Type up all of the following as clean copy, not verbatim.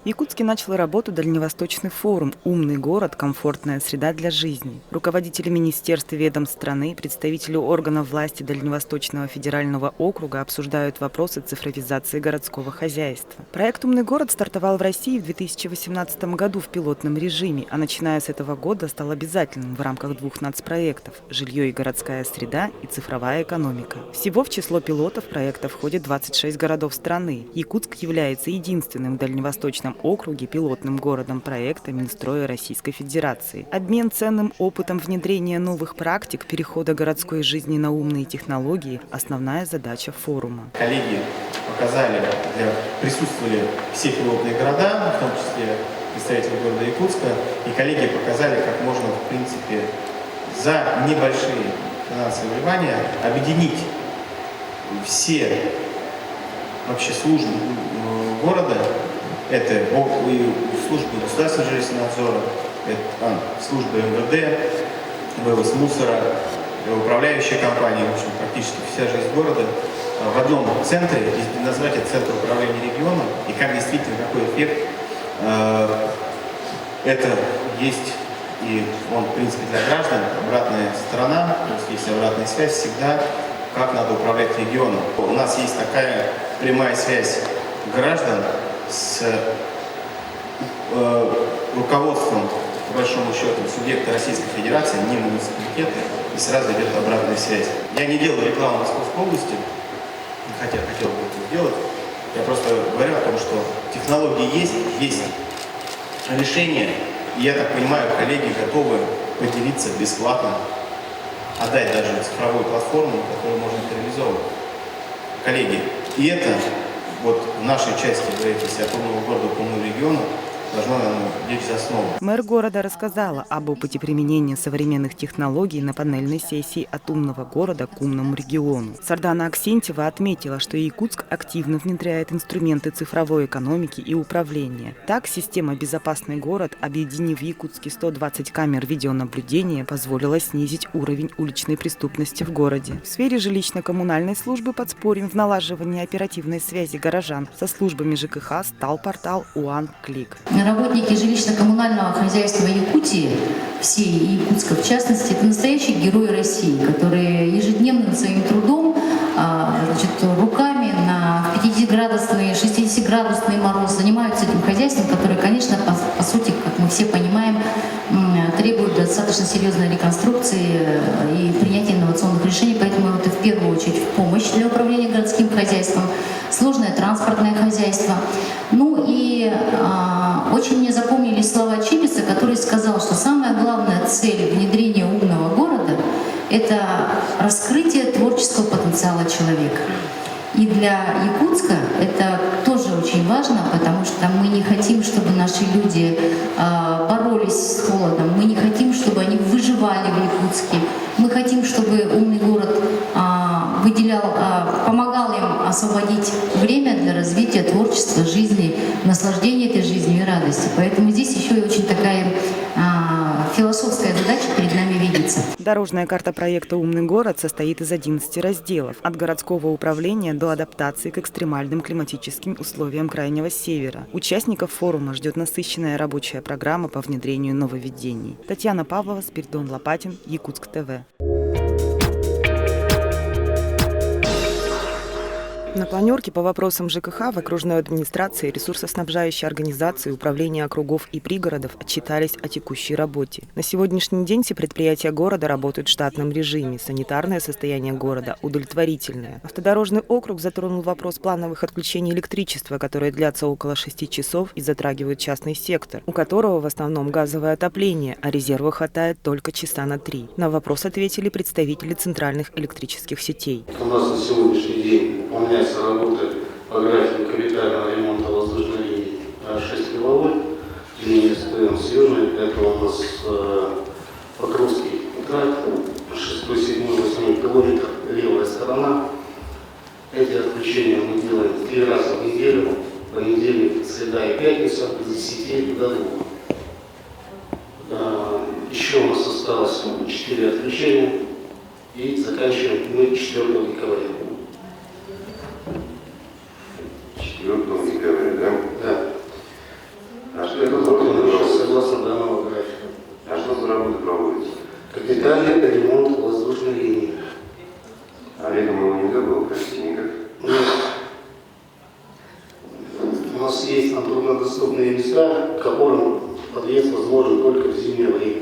В Якутске начал работу Дальневосточный форум «Умный город. Комфортная среда для жизни». Руководители министерств и ведомств страны, представители органов власти Дальневосточного федерального округа обсуждают вопросы цифровизации городского хозяйства. Проект «Умный город» стартовал в России в 2018 году в пилотном режиме, а начиная с этого года стал обязательным в рамках двух нацпроектов – «Жилье и городская среда» и «Цифровая экономика». Всего в число пилотов проекта входит 26 городов страны. Якутск является единственным в Дальневосточном округе пилотным городом проекта Минстроя Российской Федерации. Обмен ценным опытом внедрения новых практик перехода городской жизни на умные технологии – основная задача форума. Коллеги присутствовали все пилотные города, в том числе представители города Якутска, и коллеги показали, как можно, в принципе, за небольшие финансовые вливания объединить все вообще службы города. Это и службы государственного жилищного надзора, службы МВД, вывоз мусора, управляющие компании, в общем, практически вся жизнь города в одном центре, если назвать это центр управления регионом, и как действительно, какой эффект это есть, и он, в принципе, для граждан, обратная сторона, то есть обратная связь всегда, как надо управлять регионом. У нас есть такая прямая связь граждан с руководством, по большому счету, субъекта Российской Федерации, не муниципалитета, и сразу идет обратная связь. Я не делаю рекламу Московской области, хотя хотел бы это сделать. Я просто говорю о том, что технологии есть решения, и я так понимаю, коллеги готовы поделиться бесплатно, отдать даже цифровую платформу, которую можно реализовывать. Коллеги, и это вот в нашей части, говорите, от умного города к умному региону, должно лечь за основу. Мэр города рассказала об опыте применения современных технологий на панельной сессии «От умного города к умному региону». Сардана Аксентьева отметила, что Якутск активно внедряет инструменты цифровой экономики и управления. Так, система «Безопасный город», объединив в Якутске 120 камер видеонаблюдения, позволила снизить уровень уличной преступности в городе. В сфере жилищно-коммунальной службы подспорьем в налаживании оперативной связи горожан со службами ЖКХ стал портал «УАН-Клик». Работники жилищно-коммунального хозяйства Якутии, все Якутска в частности, это настоящие герои России, которые ежедневным своим трудом, руками на 50-градусный, 60-градусный мороз занимаются этим хозяйством, которое, конечно, по сути, как мы все понимаем, требует достаточно серьезной реконструкции и принятия инновационных решений, поэтому это в первую очередь в помощь для управления городским хозяйством, сложное транспортное хозяйство. Ну и очень мне запомнились слова Чибиса, который сказал, что самая главная цель внедрения умного города – это раскрытие творческого потенциала человека. И для Якутска это тоже очень важно, потому что мы не хотим, чтобы наши люди боролись с холодом, мы не хотим, чтобы они выживали в Якутске, мы хотим, чтобы умный город помогал им освободить время для развития творчества, жизни, наслаждения этой жизнью и радости. Поэтому здесь еще и очень такая философская задача перед нами видится. Дорожная карта проекта «Умный город» состоит из 11 разделов, от городского управления до адаптации к экстремальным климатическим условиям Крайнего Севера. Участников форума ждет насыщенная рабочая программа по внедрению нововведений. Татьяна Павлова, Спиридон Лопатин, Якутск ТВ. На планерке по вопросам ЖКХ в окружной администрации, ресурсоснабжающей организации, управления округов и пригородов отчитались о текущей работе. На сегодняшний день все предприятия города работают в штатном режиме. Санитарное состояние города удовлетворительное. Автодорожный округ затронул вопрос плановых отключений электричества, которые длятся около 6 часов и затрагивают частный сектор, у которого в основном газовое отопление, а резерва хватает только часа на 3. На вопрос ответили представители центральных электрических сетей. У нас на сегодняшний день выполняется работы по графику капитального ремонта воздушной линии 6 киловольт, линия СТМ с Южной, это у нас Покровский тракт, 6, 7, 8 километр, левая сторона. Эти отключения мы делаем 3 раза в неделю, понедельник, среда и пятница, с 10 до 2. Еще у нас осталось 4 отключения, и заканчиваем мы 4 декабря. 4 декабря, да? Да. не забыл, простите, никак. У нас есть труднодоступные места, к которым подъезд возможен только в зимнее время.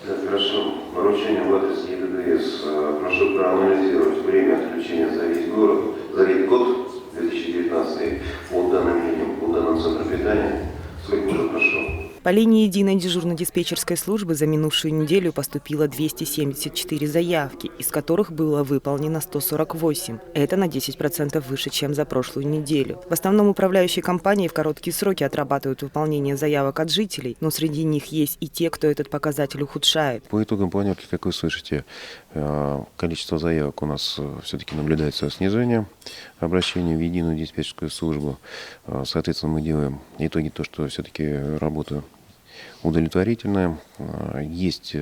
Так, хорошо. Поручение в адрес ЕДДС. Прошу проанализировать время отключения за весь год 2019 по данным линиям, по данным центру питания. Свой уже прошел. По линии единой дежурно-диспетчерской службы за минувшую неделю поступило 274 заявки, из которых было выполнено 148. Это на 10% выше, чем за прошлую неделю. В основном управляющие компании в короткие сроки отрабатывают выполнение заявок от жителей, но среди них есть и те, кто этот показатель ухудшает. По итогам планерки, как вы слышите, количество заявок у нас все-таки наблюдается снижение обращения в единую диспетчерскую службу. Соответственно, мы делаем итоги то, что все-таки работа удовлетворительная. Есть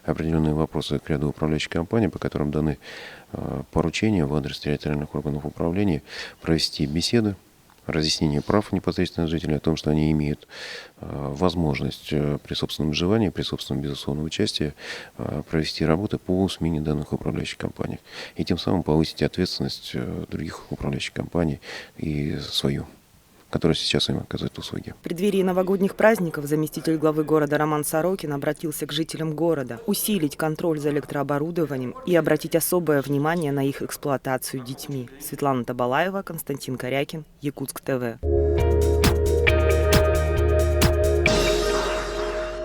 определенные вопросы к ряду управляющих компаний, по которым даны поручения в адрес территориальных органов управления провести беседы, разъяснение прав непосредственно жителей о том, что они имеют возможность при собственном желании, при собственном безусловном участии провести работы по смене данных управляющих компаний и тем самым повысить ответственность других управляющих компаний и свою, который сейчас им оказывает услуги. В преддверии новогодних праздников заместитель главы города Роман Сорокин обратился к жителям города усилить контроль за электрооборудованием и обратить особое внимание на их эксплуатацию детьми. Светлана Табалаева, Константин Корякин, Якутск ТВ.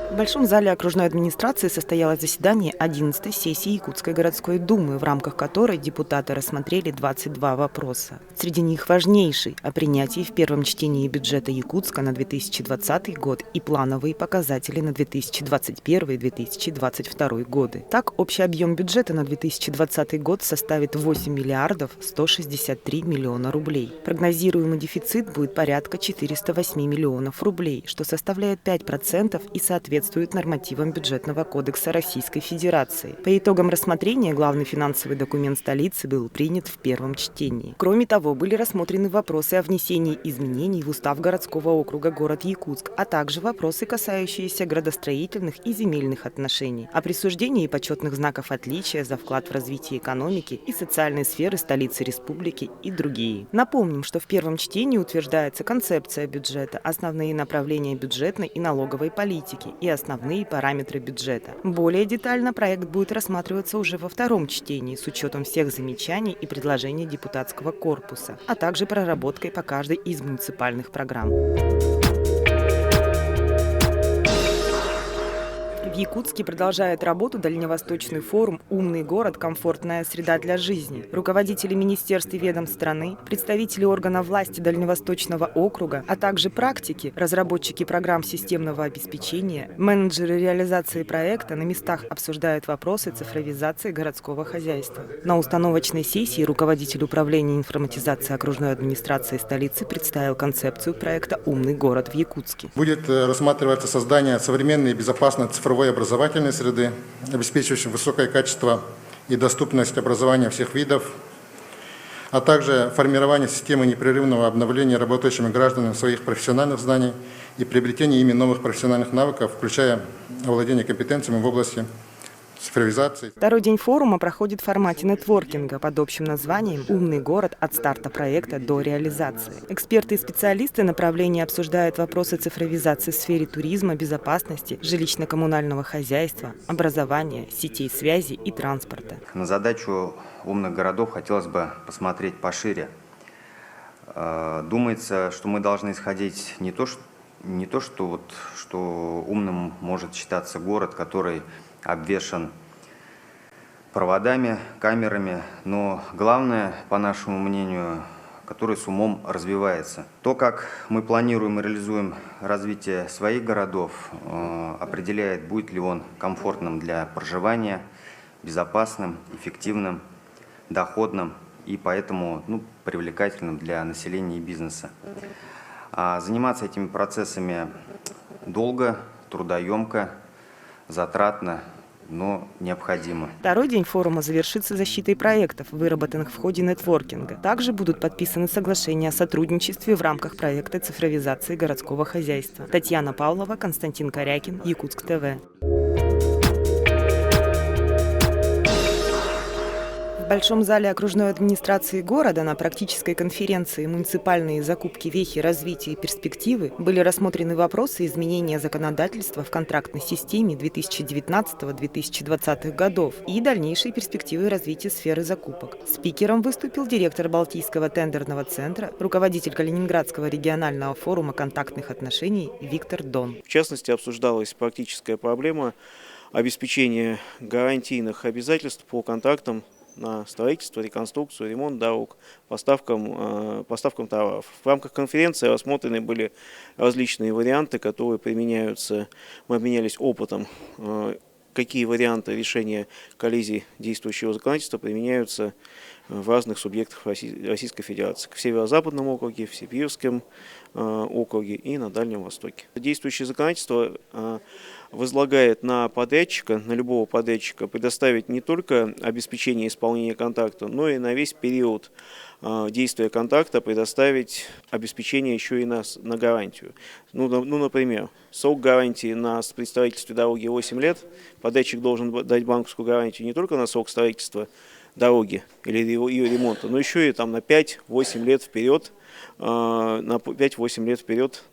В Большом зале окружной администрации состоялось заседание 11-й сессии Якутской городской думы, в рамках которой депутаты рассмотрели 22 вопроса. Среди них важнейший – о принятии в первом чтении бюджета Якутска на 2020 год и плановые показатели на 2021-2022 годы. Так, общий объем бюджета на 2020 год составит 8 миллиардов 163 миллиона рублей. Прогнозируемый дефицит будет порядка 408 миллионов рублей, что составляет 5% и соответствует нормативам бюджетного кодекса Российской Федерации. По итогам рассмотрения главный финансовый документ столицы был принят в первом чтении. Кроме того, были рассмотрены вопросы о внесении изменений в устав городского округа город Якутск, а также вопросы, касающиеся градостроительных и земельных отношений, о присуждении почетных знаков отличия за вклад в развитие экономики и социальной сферы столицы республики и другие. Напомним, что в первом чтении утверждается концепция бюджета, основные направления бюджетной и налоговой политики и основные параметры бюджета. Более детально проект будет рассматриваться уже во втором чтении с учетом всех замечаний и предложений депутатского корпуса, а также проработкой по каждой из муниципальных программ. В Якутске продолжает работу Дальневосточный форум «Умный город. Комфортная среда для жизни». Руководители министерств и ведомств страны, представители органов власти Дальневосточного округа, а также практики, разработчики программ системного обеспечения, менеджеры реализации проекта на местах обсуждают вопросы цифровизации городского хозяйства. На установочной сессии руководитель управления информатизации окружной администрации столицы представил концепцию проекта «Умный город» в Якутске. Будет рассматриваться создание современной и безопасной цифровой образовательной среды, обеспечивающей высокое качество и доступность образования всех видов, а также формирование системы непрерывного обновления работающими гражданами своих профессиональных знаний и приобретение ими новых профессиональных навыков, включая овладение компетенциями в области цифровизации. Второй день форума проходит в формате нетворкинга под общим названием «Умный город. От старта проекта до реализации». Эксперты и специалисты направления обсуждают вопросы цифровизации в сфере туризма, безопасности, жилищно-коммунального хозяйства, образования, сетей связи и транспорта. На задачу умных городов хотелось бы посмотреть пошире. Думается, что мы должны исходить не то, что умным может считаться город, который обвешан проводами, камерами, но главное, по нашему мнению, который с умом развивается. То, как мы планируем и реализуем развитие своих городов, определяет, будет ли он комфортным для проживания, безопасным, эффективным, доходным и поэтому привлекательным для населения и бизнеса. Заниматься этими процессами долго, трудоемко, затратно, но необходимо. Второй день форума завершится защитой проектов, выработанных в ходе нетворкинга. Также будут подписаны соглашения о сотрудничестве в рамках проекта цифровизации городского хозяйства. Татьяна Павлова, Константин Корякин, Якутск ТВ. В Большом зале окружной администрации города на практической конференции «Муниципальные закупки, вехи, развитие и перспективы» были рассмотрены вопросы изменения законодательства в контрактной системе 2019-2020 годов и дальнейшие перспективы развития сферы закупок. Спикером выступил директор Балтийского тендерного центра, руководитель Калининградского регионального форума контактных отношений Виктор Дон. В частности, обсуждалась практическая проблема обеспечения гарантийных обязательств по контрактам на строительство, реконструкцию, ремонт дорог, поставкам товаров. В рамках конференции рассмотрены были различные варианты, которые применяются. Мы обменялись опытом, какие варианты решения коллизий действующего законодательства применяются в разных субъектах Российской Федерации. В Северо-Западном округе, в Сибирском округе и на Дальнем Востоке. Действующее законодательство возлагает на подрядчика, на любого подрядчика, предоставить не только обеспечение исполнения контракта, но и на весь период действия контракта предоставить обеспечение еще и на гарантию. Например, срок гарантии на строительстве дороги 8 лет. Подрядчик должен дать банковскую гарантию не только на срок строительства дороги или ее ремонта, но еще и на 5-8 лет вперед,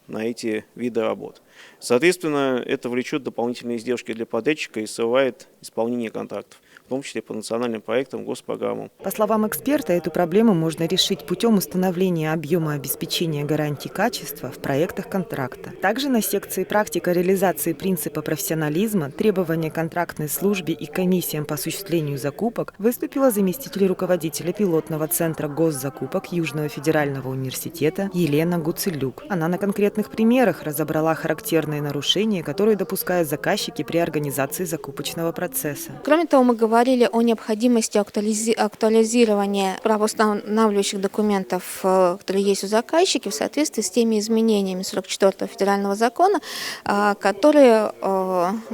на эти виды работ. Соответственно, это влечет дополнительные издержки для подрядчика и срывает исполнение контрактов, в том числе по национальным проектам, госпрограммам. По словам эксперта, эту проблему можно решить путем установления объема обеспечения гарантий качества в проектах контракта. Также на секции «Практика реализации принципа профессионализма, требования контрактной службе и комиссиям по осуществлению закупок» выступила заместитель руководителя пилотного центра госзакупок Южного федерального университета Елена Гуцелюк. Она на конкретных примерах разобрала характерные нарушения, которые допускают заказчики при организации закупочного процесса. Кроме того, мы говорили о необходимости актуализирования правоустанавливающих документов, которые есть у заказчика, в соответствии с теми изменениями 44-го федерального закона, которые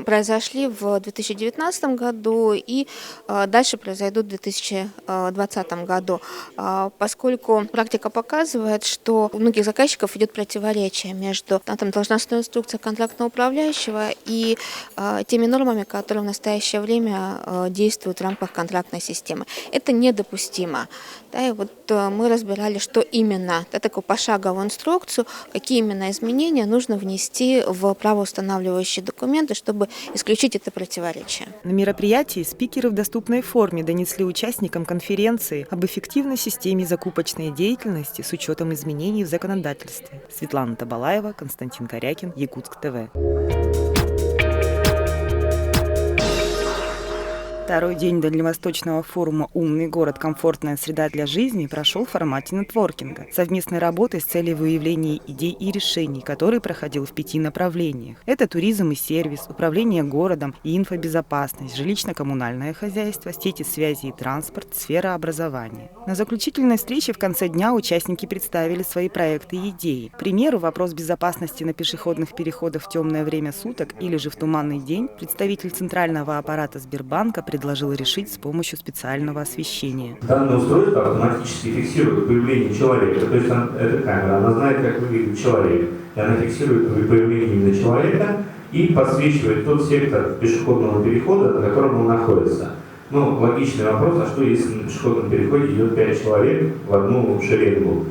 произошли в 2019 году и дальше произойдут в 2020 году. Поскольку практика показывает, что у многих заказчиков идет противоречие между должностной инструкцией контрактного управляющего и теми нормами, которые в настоящее время действуют в рамках контрактной системы. Это недопустимо. И мы разбирали, что именно, такую пошаговую инструкцию, какие именно изменения нужно внести в правоустанавливающие документы, чтобы исключить это противоречие. На мероприятии спикеры в доступной форме донесли участникам конференции об эффективной системе закупочной деятельности с учетом изменений в законодательстве. Светлана Табалаева, Константин Корякин, Якутск ТВ. Второй день Дальневосточного форума «Умный город. Комфортная среда для жизни» прошел в формате нетворкинга, совместной работы с целью выявления идей и решений, который проходил в 5 направлениях. Это туризм и сервис, управление городом и инфобезопасность, жилищно-коммунальное хозяйство, сети связи и транспорт, сфера образования. На заключительной встрече в конце дня участники представили свои проекты и идеи. К примеру, вопрос безопасности на пешеходных переходах в темное время суток или же в туманный день представитель центрального аппарата Сбербанка предложил решить с помощью специального освещения. Данное устройство автоматически фиксирует появление человека. То есть эта камера, она знает, как выглядит человек. И она фиксирует появление именно человека и подсвечивает тот сектор пешеходного перехода, на котором он находится. Логичный вопрос, а что если на пешеходном переходе идет 5 человек в одну шеренгу?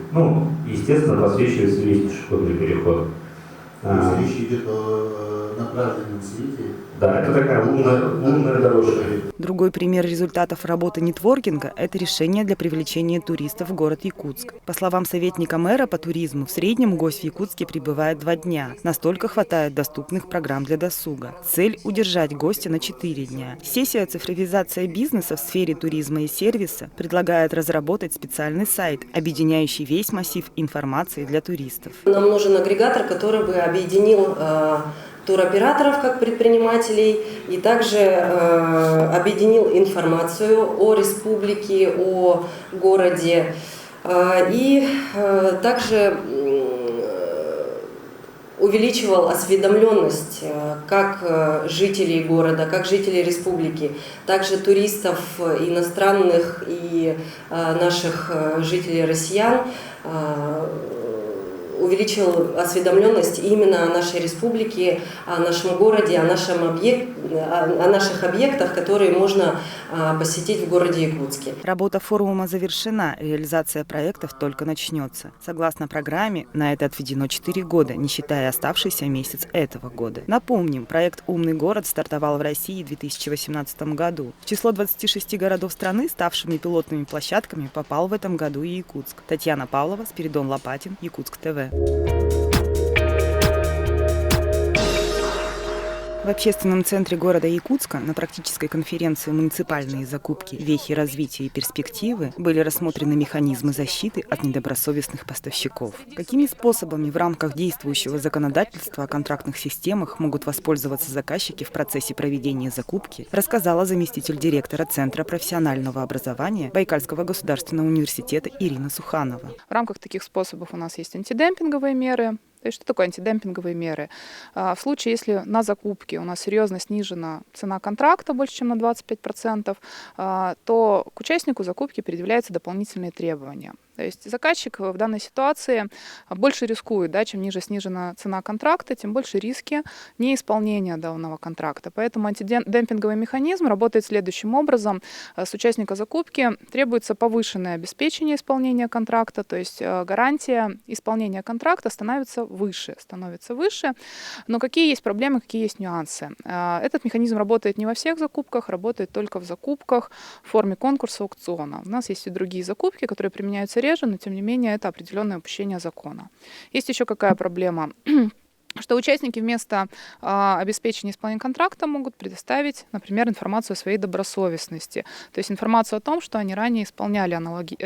Естественно, подсвечивается весь пешеходный переход. Речь идет о направленном свете. Да, это такая лунная дорожка. Другой пример результатов работы нетворкинга – это решение для привлечения туристов в город Якутск. По словам советника мэра по туризму, в среднем гость в Якутске пребывает 2 дня. Настолько хватает доступных программ для досуга. Цель – удержать гостя на 4 дня. Сессия «Цифровизация бизнеса в сфере туризма и сервиса» предлагает разработать специальный сайт, объединяющий весь массив информации для туристов. Нам нужен агрегатор, который бы объединил туроператоров как предпринимателей и также объединил информацию о республике, о городе и также увеличивал осведомленность как жителей города, как жителей республики, также туристов иностранных и наших жителей россиян, увеличил осведомленность именно о нашей республике, о нашем городе, о наших объектах, которые можно посетить в городе Якутске. Работа форума завершена, реализация проектов только начнется. Согласно программе, на это отведено 4 года, не считая оставшийся месяц этого года. Напомним, проект «Умный город» стартовал в России в 2018 году. В число 26 городов страны, ставшими пилотными площадками, попал в этом году и Якутск. Татьяна Павлова, Спиридон Лопатин, Якутск ТВ. В общественном центре города Якутска на практической конференции «Муниципальные закупки. Вехи развития и перспективы» были рассмотрены механизмы защиты от недобросовестных поставщиков. Какими способами в рамках действующего законодательства о контрактных системах могут воспользоваться заказчики в процессе проведения закупки, рассказала заместитель директора Центра профессионального образования Байкальского государственного университета Ирина Суханова. В рамках таких способов у нас есть антидемпинговые меры. То есть что такое антидемпинговые меры? В случае, если на закупке у нас серьезно снижена цена контракта больше, чем на 25%, то к участнику закупки предъявляются дополнительные требования. То есть заказчик в данной ситуации больше рискует, да, чем ниже снижена цена контракта, тем больше риски неисполнения данного контракта. Поэтому антидемпинговый механизм работает следующим образом. С участника закупки требуется повышенное обеспечение исполнения контракта, то есть гарантия исполнения контракта становится выше. Но какие есть проблемы, какие есть нюансы? Этот механизм работает не во всех закупках, работает только в закупках в форме конкурса, аукциона. У нас есть и другие закупки, которые применяются реже, но тем не менее это определенное упущение закона. Есть еще какая проблема? Что участники вместо обеспечения исполнения контракта могут предоставить, например, информацию о своей добросовестности. То есть информацию о том, что они ранее исполняли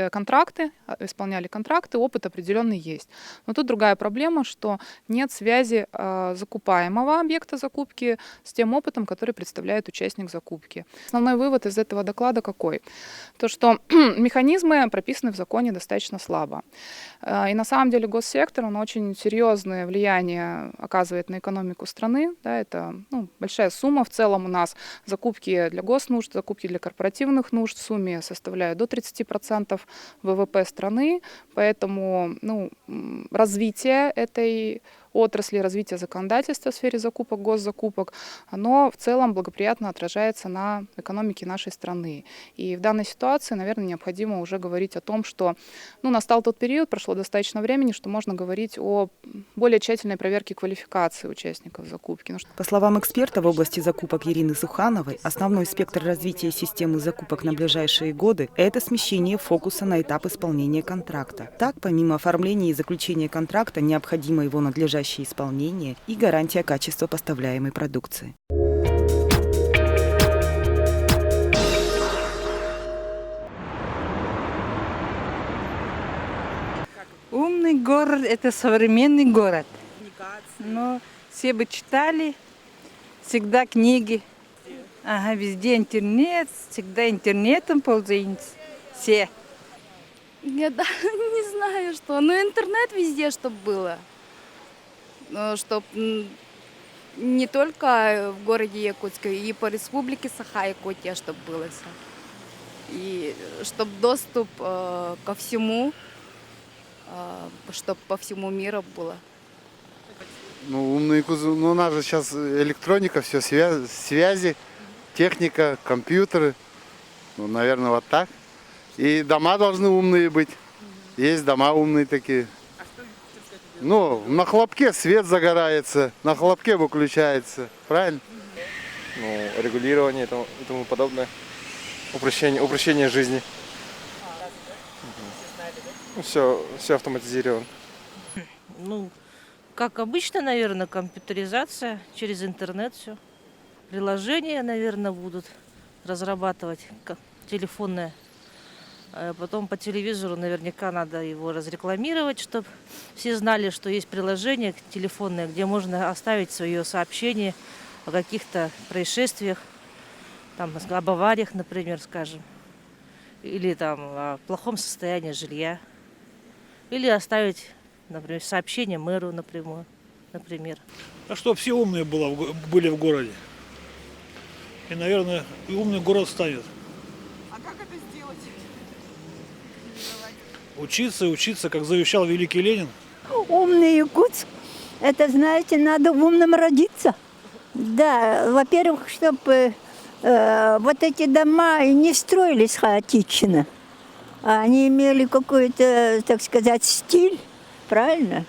контракты, опыт определенный есть. Но тут другая проблема, что нет связи закупаемого объекта закупки с тем опытом, который представляет участник закупки. Основной вывод из этого доклада какой? То, что механизмы прописаны в законе достаточно слабо. И на самом деле госсектор, он очень серьезное влияние оказывает на экономику страны. Да, это большая сумма. В целом у нас закупки для госнужд, закупки для корпоративных нужд в сумме составляют до 30% ВВП страны. Поэтому развитие этой отрасли, развитие законодательства в сфере закупок, госзакупок, оно в целом благоприятно отражается на экономике нашей страны. И в данной ситуации, наверное, необходимо уже говорить о том, что настал тот период, прошло достаточно времени, что можно говорить о более тщательной проверке квалификации участников закупки. По словам эксперта в области закупок Ирины Сухановой, основной спектр развития системы закупок на ближайшие годы – это смещение фокуса на этап исполнения контракта. Так, помимо оформления и заключения контракта, необходимо его надлежащее исполнение и гарантия качества поставляемой продукции. Умный город – это современный город. Но все бы читали, всегда книги. Везде интернет, всегда интернетом пользуемся. Все. Я не знаю, что. Интернет везде, чтобы было. Чтобы не только в городе Якутске, и по республике Саха-Якутия, чтобы было все. И чтобы доступ ко всему, чтобы по всему миру было. Умный Якутск, у нас же сейчас электроника, все, связи, техника, компьютеры. Наверное, вот так. И дома должны умные быть. Есть дома умные такие. На хлопке свет загорается, на хлопке выключается, правильно? Регулирование и тому подобное. Упрощение жизни. Все автоматизировано. Как обычно, наверное, компьютеризация, через интернет все. Приложения, наверное, будут разрабатывать телефонные. Потом по телевизору наверняка надо его разрекламировать, чтобы все знали, что есть приложение телефонное, где можно оставить свое сообщение о каких-то происшествиях, об авариях, например, скажем, или о плохом состоянии жилья, или оставить, например, сообщение мэру напрямую, например. Чтобы все умные были в городе. И, наверное, и умный город станет. Учиться, как завещал великий Ленин. Умный Якутск, это, знаете, надо умным родиться. Да, во-первых, чтобы вот эти дома не строились хаотично, а они имели какой-то, так сказать, стиль, правильно?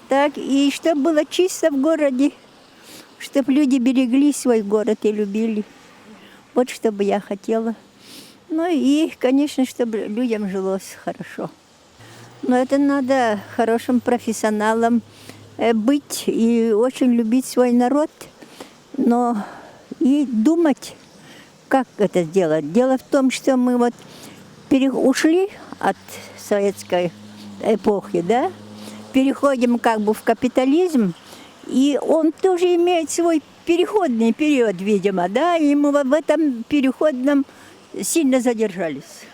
Так, и чтобы было чисто в городе, чтобы люди берегли свой город и любили. Вот что бы я хотела. Ну и, конечно, чтобы людям жилось хорошо. Но это надо хорошим профессионалом быть и очень любить свой народ, но и думать, как это сделать. Дело в том, что мы вот ушли от советской эпохи, да, переходим как бы в капитализм, и он тоже имеет свой переходный период, видимо, да, и мы в этом переходном сильно задержались.